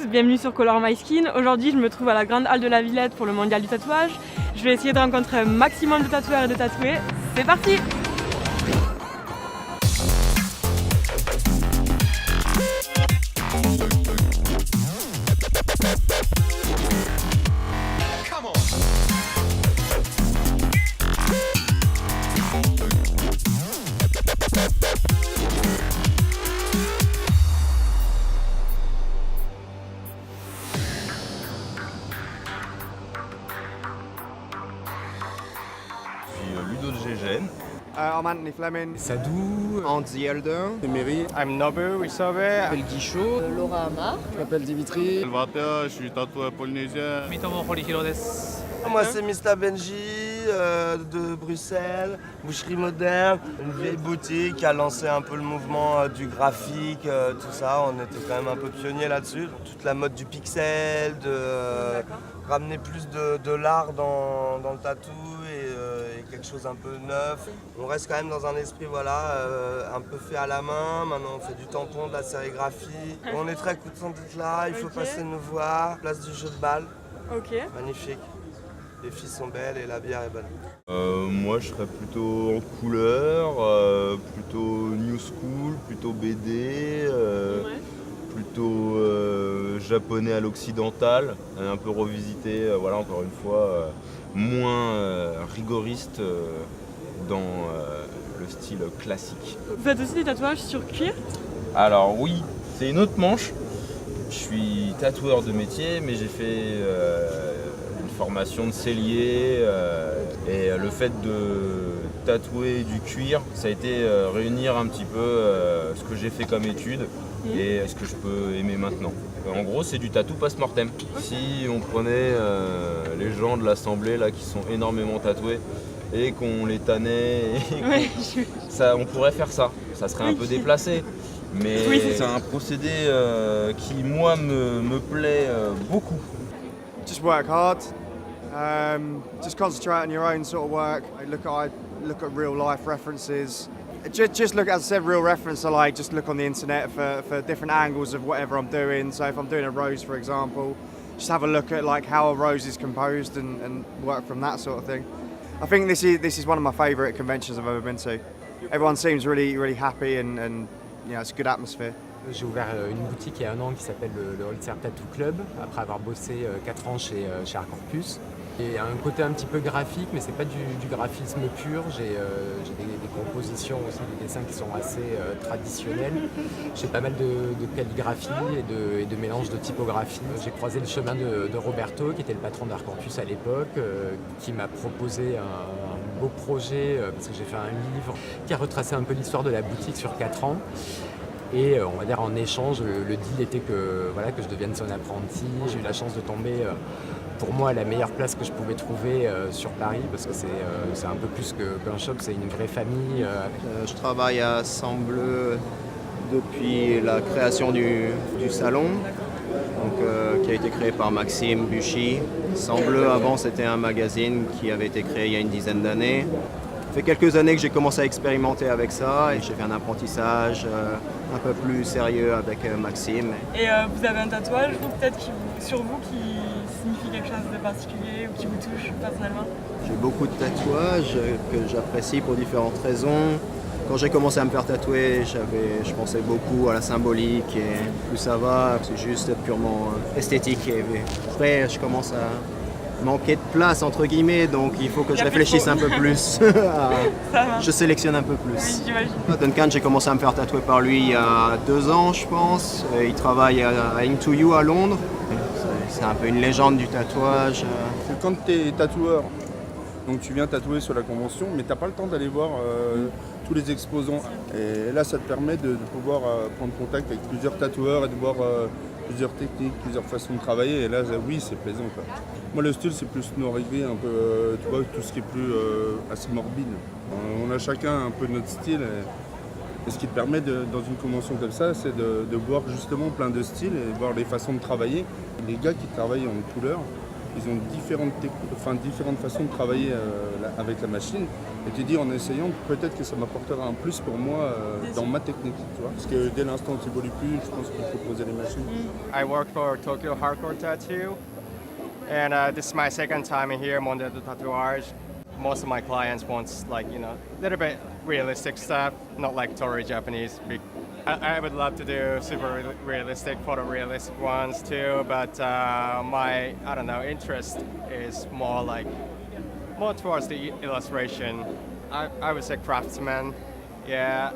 tous, bienvenue sur Color My Skin. Aujourd'hui je me trouve à la grande halle de la Villette pour le mondial du tatouage. Je vais essayer de rencontrer un maximum de tatoueurs et de tatoués. C'est parti! Ludo de GGN. I'm Anthony Fleming. Sadou, Andy Elder. Emery, I'm Nobu Isobe. Appel Guichot, Laura Amar. je m'appelle Dimitri. Elvata, je suis tatoueur polynésien. Moi c'est Mr Benji de Bruxelles, boucherie moderne, une vieille boutique qui a lancé un peu le mouvement du graphique, tout ça. On était quand même un peu pionniers là-dessus. Toute la mode du pixel, de ramener plus de l'art dans le tatou et quelque chose un peu neuf. On reste quand même dans un esprit un peu fait à la main. Maintenant on fait du tampon, de la sérigraphie. On est très contents d'être là, il faut passer nous voir. Place du jeu de balle. Ok. Magnifique. Les filles sont belles et la bière est bonne. Moi je serais plutôt en couleur, plutôt new school, plutôt BD, plutôt japonais à l'occidental, un peu revisité, encore une fois, moins rigoriste dans le style classique. Vous faites aussi des tatouages sur cuir? Alors oui, c'est une autre manche. Je suis tatoueur de métier, mais j'ai fait formation de sellier et le fait de tatouer du cuir, ça a été réunir un petit peu ce que j'ai fait comme étude et ce que je peux aimer maintenant. En gros, c'est du tatou post-mortem. Si on prenait les gens de l'assemblée là qui sont énormément tatoués et qu'on les tannait, on pourrait faire ça. Ça serait un peu déplacé. Mais c'est un procédé qui, moi, me plaît beaucoup. Just work hard. Just concentrate on your own sort of work. Look at real life references. Just look, as I said, real reference. Just look on the internet for different angles of whatever I'm doing. So if I'm doing a rose, for example, just have a look at how a rose is composed and work from that sort of thing. I think this is one of my favourite conventions I've ever been to. Everyone seems really happy and it's a good atmosphere. J'ai ouvert une boutique il y a 1 an qui s'appelle le Holzer Tattoo Club, après avoir bossé 4 ans chez Art Corpus. Il y a un côté un petit peu graphique, mais c'est pas du graphisme pur. J'ai des compositions aussi, des dessins qui sont assez traditionnels. J'ai pas mal de calligraphie et de mélange de typographie. J'ai croisé le chemin de Roberto, qui était le patron d'Art Corpus à l'époque, qui m'a proposé un beau projet, parce que j'ai fait un livre qui a retracé un peu l'histoire de la boutique sur 4 ans. Et on va dire en échange, le deal était que je devienne son apprenti. J'ai eu la chance de tomber pour moi à la meilleure place que je pouvais trouver sur Paris, parce que c'est un peu plus qu'un shop, c'est une vraie famille. Je travaille à Sang-Bleu depuis la création du salon, qui a été créé par Maxime Buchy. Sang-Bleu, avant, c'était un magazine qui avait été créé il y a une dizaine d'années. Ça fait quelques années que j'ai commencé à expérimenter avec ça et j'ai fait un apprentissage un peu plus sérieux avec Maxime. Et vous avez un tatouage, sur vous, qui signifie quelque chose de particulier ou qui vous touche personnellement? J'ai beaucoup de tatouages que j'apprécie pour différentes raisons. Quand j'ai commencé à me faire tatouer, je pensais beaucoup à la symbolique et plus ça va, c'est juste purement esthétique. Et après, je commence à manquer de place entre guillemets, donc il faut que je réfléchisse un peu plus. Je sélectionne un peu plus. Oui, Duncan, j'ai commencé à me faire tatouer par lui il y a 2 ans je pense. Il travaille à Into You à Londres. C'est un peu une légende du tatouage. Quand tu es tatoueur, donc tu viens tatouer sur la convention, mais tu n'as pas le temps d'aller voir tous les exposants. Et là ça te permet de pouvoir prendre contact avec plusieurs tatoueurs et de voir plusieurs techniques, plusieurs façons de travailler, et là oui c'est plaisant quoi. Moi le style c'est plus noirivé, un peu, tu vois, tout ce qui est plus assez morbide. On a chacun un peu notre style, et ce qui te permet dans une convention comme ça, c'est de voir justement plein de styles et voir les façons de travailler. Les gars qui travaillent en couleur, ils ont différentes façons de travailler avec la machine. Et tu dis en essayant, peut-être que ça m'apportera un plus pour moi dans ma technique. Tu vois, parce que dès l'instant où tu évolues plus, je pense qu'il faut poser les machines. I work for Tokyo Hardcore Tattoo, and this is my second time here, Mondial de Tatouage. Most of my clients want a little bit realistic stuff, not like Torii Japanese. I would love to do super realistic, photorealistic ones too, but my interest is more towards the illustration. I would say craftsman. Yeah,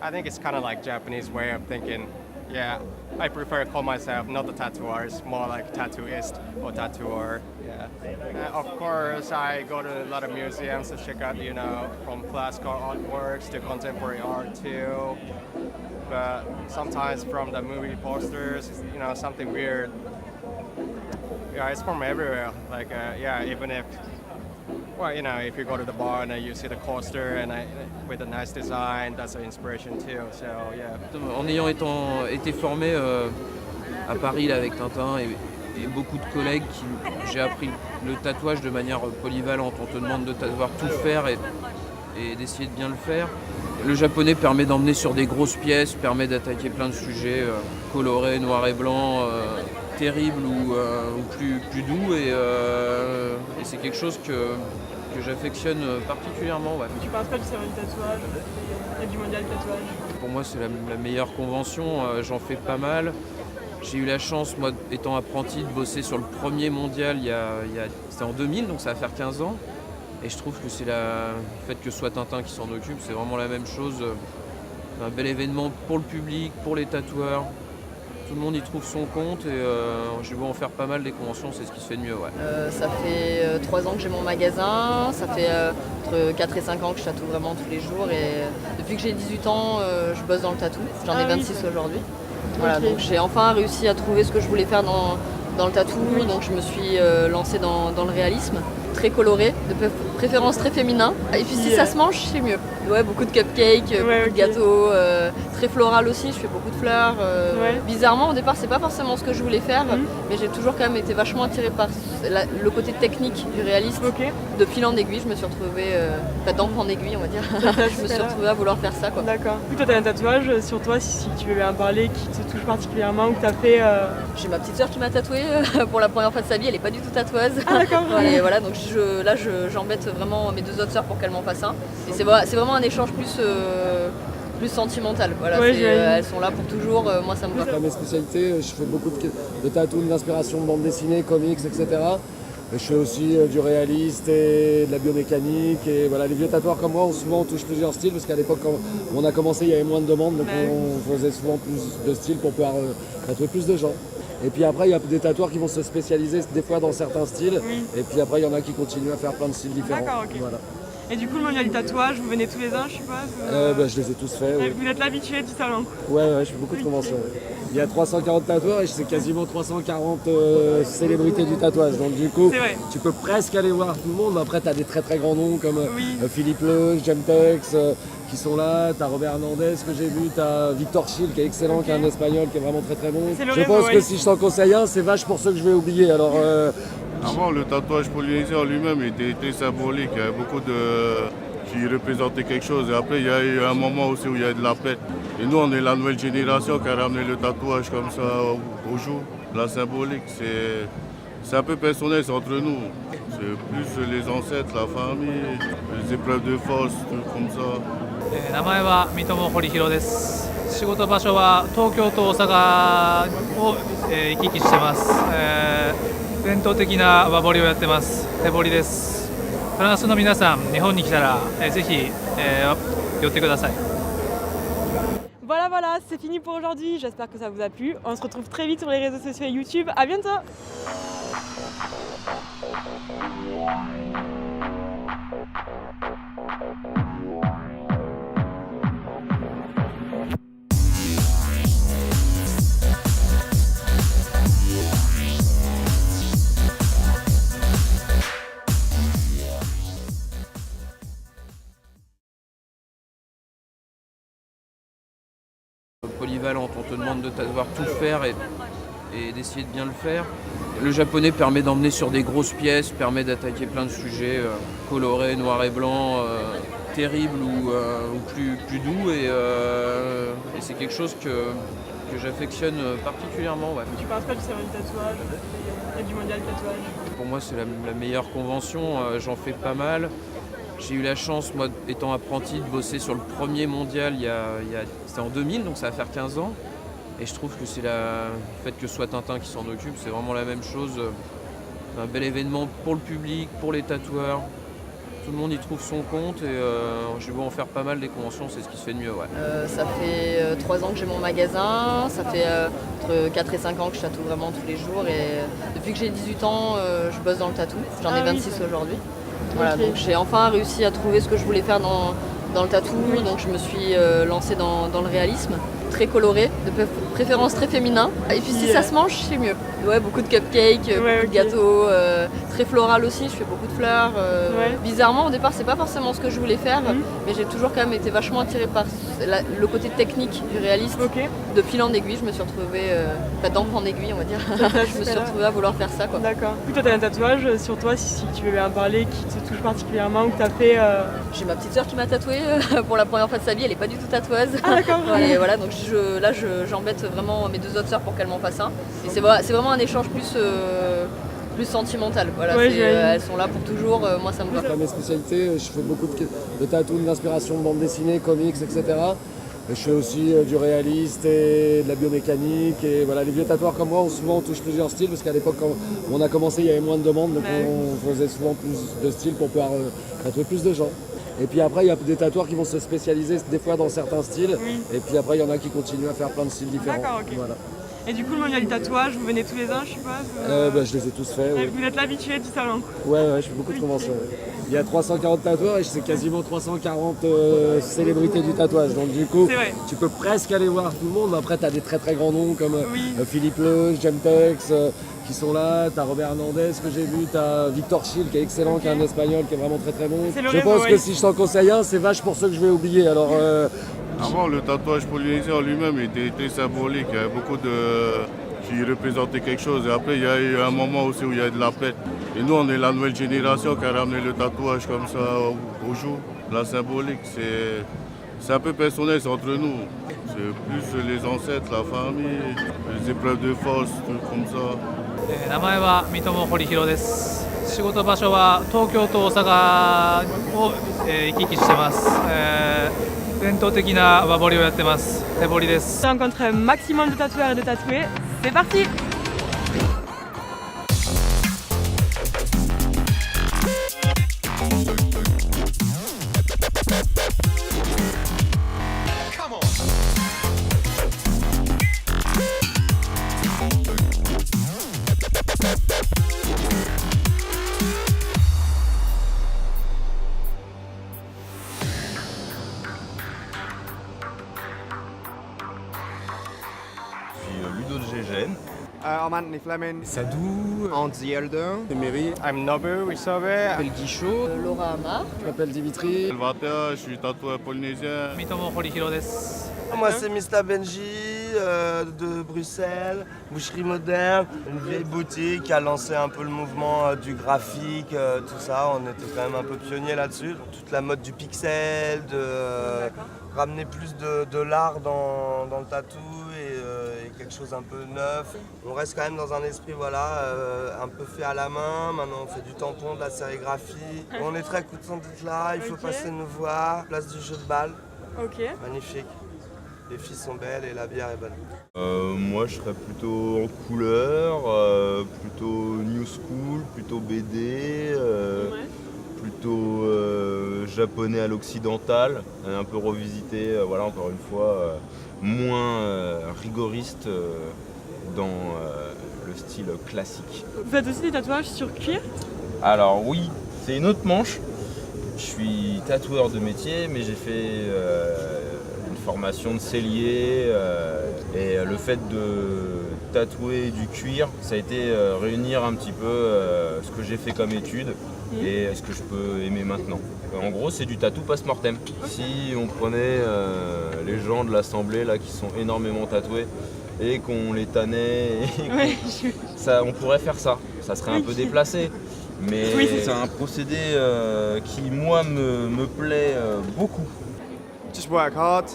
I think it's kind of like Japanese way of thinking. Yeah, I prefer to call myself not a tattooer, more like tattooist or tattooer. Yeah. Of course, I go to a lot of museums to check out, from classical artworks to contemporary art too. But sometimes from the movie posters, something weird. Yeah, it's from everywhere. Even if, if you go to the bar and you see the coaster and with a nice design, that's an inspiration too. So yeah. En ayant été formé à Paris là, avec Tintin et beaucoup de collègues, j'ai appris le tatouage de manière polyvalente. On te demande de savoir tout faire et d'essayer de bien le faire. Le japonais permet d'emmener sur des grosses pièces, permet d'attaquer plein de sujets colorés, noir et blanc, terribles ou plus doux. Et c'est quelque chose que j'affectionne particulièrement. Ouais. Tu penses pas du salon du tatouage et du mondial du tatouage? Pour moi, c'est la meilleure convention. J'en fais pas mal. J'ai eu la chance, moi, étant apprenti, de bosser sur le premier mondial. C'était en 2000, donc ça va faire 15 ans. Et je trouve que c'est le fait que ce soit Tintin qui s'en occupe, c'est vraiment la même chose. C'est un bel événement pour le public, pour les tatoueurs. Tout le monde y trouve son compte et j'ai beau en faire pas mal des conventions, c'est ce qui se fait de mieux. Ouais. Ça fait 3 ans que j'ai mon magasin, ça fait entre 4 et 5 ans que je tatoue vraiment tous les jours et depuis que j'ai 18 ans, je bosse dans le tatou. J'en ai 26 aujourd'hui. Voilà, donc j'ai enfin réussi à trouver ce que je voulais faire dans le tatou, donc je me suis lancée dans le réalisme. Très coloré, de préférence très féminin. Et puis si ça se mange, c'est mieux. Ouais, beaucoup de cupcakes, beaucoup de gâteaux, très floral aussi, je fais beaucoup de fleurs. Bizarrement, au départ, c'est pas forcément ce que je voulais faire, mais j'ai toujours quand même été vachement attirée par le côté technique du réalisme. De fil en aiguille, je me suis retrouvée, d'encre en aiguille, on va dire. Je me suis retrouvée à vouloir faire ça. Quoi. D'accord. Toi, tu as un tatouage sur toi, si tu veux bien parler, qui te touche particulièrement ou que tu as fait. J'ai ma petite soeur qui m'a tatouée pour la première fois de sa vie, elle est pas du tout tatoueuse. Ah, d'accord. Et voilà, donc j'embête vraiment mes 2 autres sœurs pour qu'elles m'en fassent un. Et c'est vraiment un échange plus sentimental. Voilà, elles sont là pour toujours, moi ça me va. Mes spécialités, je fais beaucoup de tatouages, d'inspiration de bande dessinée, comics, etc. Et je fais aussi du réaliste et de la biomécanique. Et voilà, les vieux tatoueurs comme moi, souvent on touche plusieurs styles parce qu'à l'époque quand on a commencé, il y avait moins de demandes, donc on faisait souvent plus de styles pour pouvoir tatouer plus de gens. Et puis après, il y a des tatoueurs qui vont se spécialiser des fois dans certains styles. Et puis après, il y en a qui continuent à faire plein de styles différents. D'accord, ok. Voilà. Et du coup, le mondial du tatouage, vous venez tous les ans, je suppose Je les ai tous faits. Oui. Vous êtes l'habitué du salon? Ouais, je fais beaucoup de conventions. Il y a 340 tatoueurs et c'est quasiment 340 célébrités du tatouage. Donc du coup, tu peux presque aller voir tout le monde. Après, tu as des très très grands noms comme Philippe Leu, Gemtex qui sont là. Tu as Robert Hernandez que j'ai vu. Tu as Victor Schill qui est excellent, qui est un espagnol qui est vraiment très très bon. Je pense que si je t'en conseille un, c'est vache pour ceux que je vais oublier. Alors, Avant, le tatouage polynésien en lui-même était très symbolique. Il y avait beaucoup qui représentait quelque chose. Et après, il y a eu un moment aussi où il y a de la fête. Et nous, on est la nouvelle génération qui a ramené le tatouage comme ça au jour. La symbolique, c'est un peu personnel, c'est entre nous. C'est plus les ancêtres, la famille, les épreuves de force, tout comme ça. 名前は三友堀弘です。仕事場所は東京と大阪を行き来してます。伝統的な和彫りをやってます。手彫りです。フランスの皆さん、日本に来たらぜひ寄ってください。Voilà, c'est fini pour aujourd'hui. J'espère que ça vous a plu. On se retrouve très vite sur les réseaux sociaux et YouTube. À bientôt. Polyvalente, on te demande de savoir tout faire et d'essayer de bien le faire. Le japonais permet d'emmener sur des grosses pièces, permet d'attaquer plein de sujets colorés, noirs et blancs, terribles ou plus doux et c'est quelque chose que j'affectionne particulièrement. Ouais. Tu penses quoi du salon du tatouage et du mondial du tatouage? Pour moi c'est la meilleure convention, j'en fais pas mal. J'ai eu la chance, moi étant apprenti, de bosser sur le premier mondial, c'était en 2000, donc ça va faire 15 ans. Et je trouve que c'est le fait que ce soit Tintin qui s'en occupe, c'est vraiment la même chose. C'est un bel événement pour le public, pour les tatoueurs. Tout le monde y trouve son compte et j'ai beau en faire pas mal des conventions, c'est ce qui se fait de mieux. Ouais. Ça fait 3 ans que j'ai mon magasin, ça fait entre 4 et 5 ans que je tatoue vraiment tous les jours et depuis que j'ai 18 ans, je bosse dans le tatou. J'en ai 26 aujourd'hui. Voilà, donc j'ai enfin réussi à trouver ce que je voulais faire dans le tatou, donc je me suis lancée dans le réalisme. Très coloré, de préférence très féminin. Et puis si ça se mange, c'est mieux. Ouais, beaucoup de cupcakes, beaucoup de gâteaux, très floral aussi, je fais beaucoup de fleurs. Bizarrement, au départ, c'est pas forcément ce que je voulais faire, mais j'ai toujours quand même été vachement attirée par le côté technique du réalisme. De fil en aiguille, je me suis retrouvée, d'encre en aiguille, on va dire. Je me suis retrouvée à vouloir faire ça. D'accord. Du coup, toi, t'as un tatouage sur toi, si tu veux en parler, qui te touche particulièrement, ou que t'as fait. J'ai ma petite sœur qui m'a tatouée pour la première fois de sa vie, elle est pas du tout tatoueuse. Ah d'accord. Et voilà, donc j'embête vraiment mes 2 autres sœurs pour qu'elles m'en fassent un. Et c'est vraiment un échange plus sentimental. Voilà, elles sont là pour toujours, moi ça me va. Dans mes spécialités, je fais beaucoup de tatouages, d'inspiration de bande dessinée, comics, etc. Et je fais aussi du réaliste et de la biomécanique. Et voilà, les vieux tatoueurs comme moi, souvent on touche plusieurs styles parce qu'à l'époque, quand on a commencé, il y avait moins de demandes, donc on faisait souvent plus de styles pour pouvoir tatouer plus de gens. Et puis après, il y a des tatoueurs qui vont se spécialiser des fois dans certains styles. Et puis après, il y en a qui continuent à faire plein de styles différents. D'accord, ok. Voilà. Et du coup, le mondial du tatouage, vous venez tous les ans, je suppose Je les ai tous faits. Oui. Vous êtes l'habitué du salon? Ouais, je fais beaucoup de conventions. Il y a 340 tatoueurs et c'est quasiment 340 célébrités du tatouage. Donc du coup, tu peux presque aller voir tout le monde. Après, tu as des très très grands noms comme Philippe Le, Gemtex qui sont là. Tu as Robert Hernandez que j'ai vu. Tu as Victor Schill qui est excellent, qui est un espagnol qui est vraiment très très bon. Je pense que si je t'en conseille un, c'est vache pour ceux que je vais oublier. Alors, avant, le tatouage polynésien en lui-même était symbolique. Il y avait beaucoup qui représentait quelque chose. Et après, il y a eu un moment aussi où il y a eu de la paix. Et nous, on est la nouvelle génération qui a ramené le tatouage comme ça au jour. La symbolique, c'est un peu personnel, c'est entre nous. C'est plus les ancêtres, la famille, les épreuves de force, tout comme ça. 名前は三友堀弘です。仕事場所は東京と大阪を行き来してます。伝統的な和彫りをやってます。手彫りです。 Rencontre un maximum de tatoueurs et de tatoués. C'est parti! Ludo de Gégène. I'm Anthony Fleming. Sadou, Andy Elder. Emery. I'm Nobu Isobe. Je m'appelle Guichot. Laura Amar. je m'appelle Dimitri. Salvatea, je suis tatoueur polynésien. 三友堀弘です。 Moi c'est Mr Benji de Bruxelles, boucherie moderne, une vieille boutique qui a lancé un peu le mouvement du graphique, tout ça. On était quand même un peu pionniers là-dessus. Toute la mode du pixel, de ramener plus de l'art dans le tatou et quelque chose un peu neuf. On reste quand même dans un esprit un peu fait à la main. Maintenant on fait du tampon, de la sérigraphie. On est très contents d'être là, il faut passer nous voir. Place du jeu de balle. Ok. Magnifique. Les filles sont belles et la bière est bonne. Moi je serais plutôt en couleur, plutôt new school, plutôt BD, plutôt japonais à l'occidental, un peu revisité, voilà encore une fois, moins rigoriste dans le style classique. Vous faites aussi des tatouages sur cuir? Alors oui, c'est une autre manche. Je suis tatoueur de métier, mais j'ai fait une formation de sellier et le fait de tatouer du cuir, ça a été réunir un petit peu ce que j'ai fait comme étude et ce que je peux aimer maintenant. En gros, c'est du tatou post-mortem. Si on prenait les gens de l'assemblée là qui sont énormément tatoués, et qu'on les tannait. On pourrait faire ça. Ça serait un peu déplacé. Mais c'est un procédé qui, moi, me plaît beaucoup. Just work hard.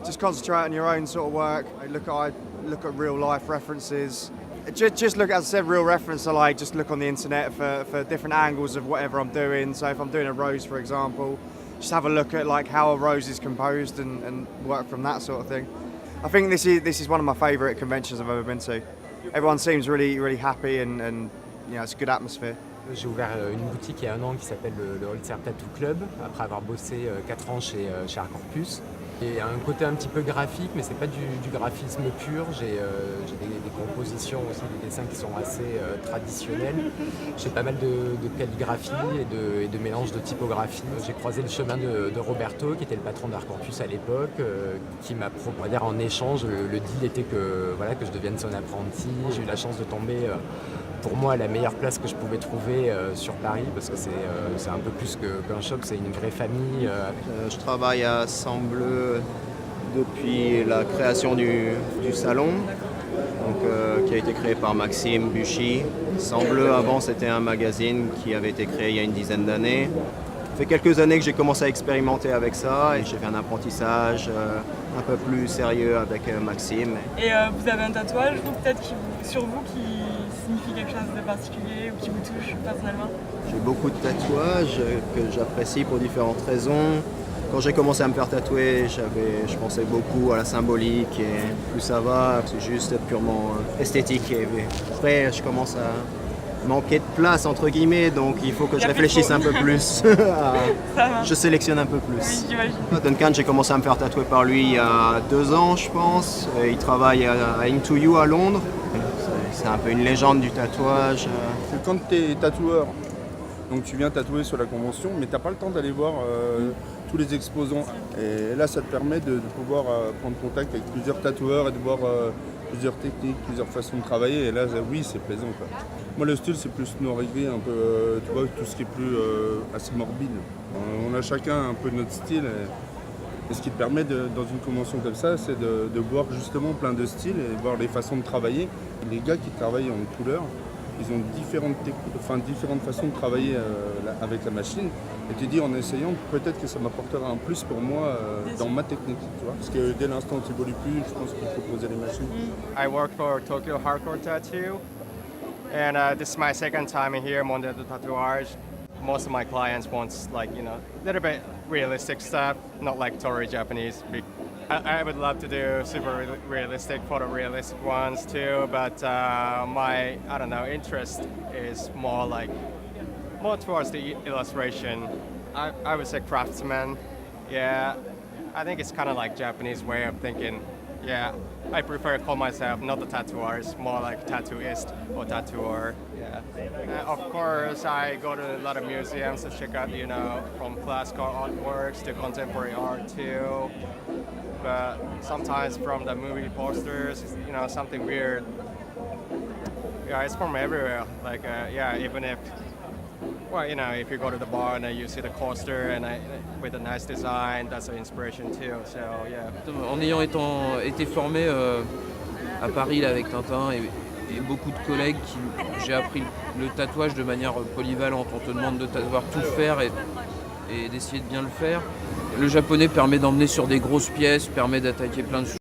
Just concentrate on your own sort of work. I look at real life references. Just look, as I said, real reference. I like just look on the internet for different angles of whatever I'm doing. So if I'm doing a rose, for example, just have a look at like how a rose is composed and work from that sort of thing. I think this is one of my favourite conventions I've ever been to. Everyone seems really happy and you know, it's a good atmosphere. J'ai ouvert une boutique il y a 1 an qui s'appelle le Holzer Tattoo Club, après avoir bossé 4 ans chez Art Corpus. Et un côté un petit peu graphique, mais c'est pas du graphisme pur. J'ai des compositions aussi, des dessins qui sont assez traditionnels. J'ai pas mal de calligraphie et de mélange de typographie. J'ai croisé le chemin de Roberto, qui était le patron d'Art Corpus à l'époque, qui m'a proposé en échange, le deal était que je devienne son apprenti. J'ai eu la chance de tomber pour moi la meilleure place que je pouvais trouver sur Paris, parce que c'est un peu plus qu'un shop, c'est une vraie famille. Je travaille à Sambleu depuis la création du salon, qui a été créé par Maxime Buchy. Sambleu, avant, c'était un magazine qui avait été créé il y a une dizaine d'années. Ça fait quelques années que j'ai commencé à expérimenter avec ça et j'ai fait un apprentissage un peu plus sérieux avec Maxime. Et vous avez un tatouage, peut-être sur vous qui signifie quelque chose de particulier ou qui vous touche personnellement? J'ai beaucoup de tatouages que j'apprécie pour différentes raisons. Quand j'ai commencé à me faire tatouer, je pensais beaucoup à la symbolique et plus ça va, c'est juste purement esthétique. Et après, je commence à manquer de place entre guillemets, donc il faut que je réfléchisse un peu plus. Je sélectionne un peu plus. Oui, Duncan, j'ai commencé à me faire tatouer par lui il y a 2 ans, je pense. Il travaille à Into You à Londres. C'est un peu une légende du tatouage. Quand tu es tatoueur, donc tu viens tatouer sur la convention, mais tu n'as pas le temps d'aller voir tous les exposants. Et là, ça te permet de pouvoir prendre contact avec plusieurs tatoueurs et de voir plusieurs techniques, plusieurs façons de travailler. Et là, oui, c'est plaisant, quoi. Moi, le style, c'est plus noir et gris, un peu, tu vois, tout ce qui est plus assez morbide. On a chacun un peu notre style. Et ce qui te permet, dans une convention comme ça, c'est de voir justement plein de styles et voir les façons de travailler. Les gars qui travaillent en couleur, ils ont différentes façons de travailler avec la machine. Et tu dis, en essayant, peut-être que ça m'apportera un plus pour moi dans ma technique. Tu vois, parce que dès l'instant où tu évolues plus, je pense qu'il faut poser les machines. I work for Tokyo Hardcore Tattoo, and this is my second time here, Monde de Tatouage. Most of my clients want, like, you know, a little bit realistic stuff, not like Torii Japanese. I would love to do super realistic, photorealistic ones too, but my, I don't know, interest is more towards the illustration. I would say craftsman. Yeah, I think it's kind of like Japanese way of thinking. Yeah, I prefer to call myself not a tattooer, it's more like tattooist or tattooer. Yeah. Of course, I go to a lot of museums to check out, you know, from classical artworks to contemporary art too. But sometimes from the movie posters, you know, something weird. Yeah, it's from everywhere. Like, yeah, even if, well, you know, if you go to the bar and you see the coaster and with a nice design, that's an inspiration too. So, yeah. En ayant été formé à Paris là, avec Tintin et beaucoup de collègues, j'ai appris le tatouage de manière polyvalente. On te demande de savoir tout faire et d'essayer de bien le faire. Le japonais permet d'emmener sur des grosses pièces, permet d'attaquer plein de choses.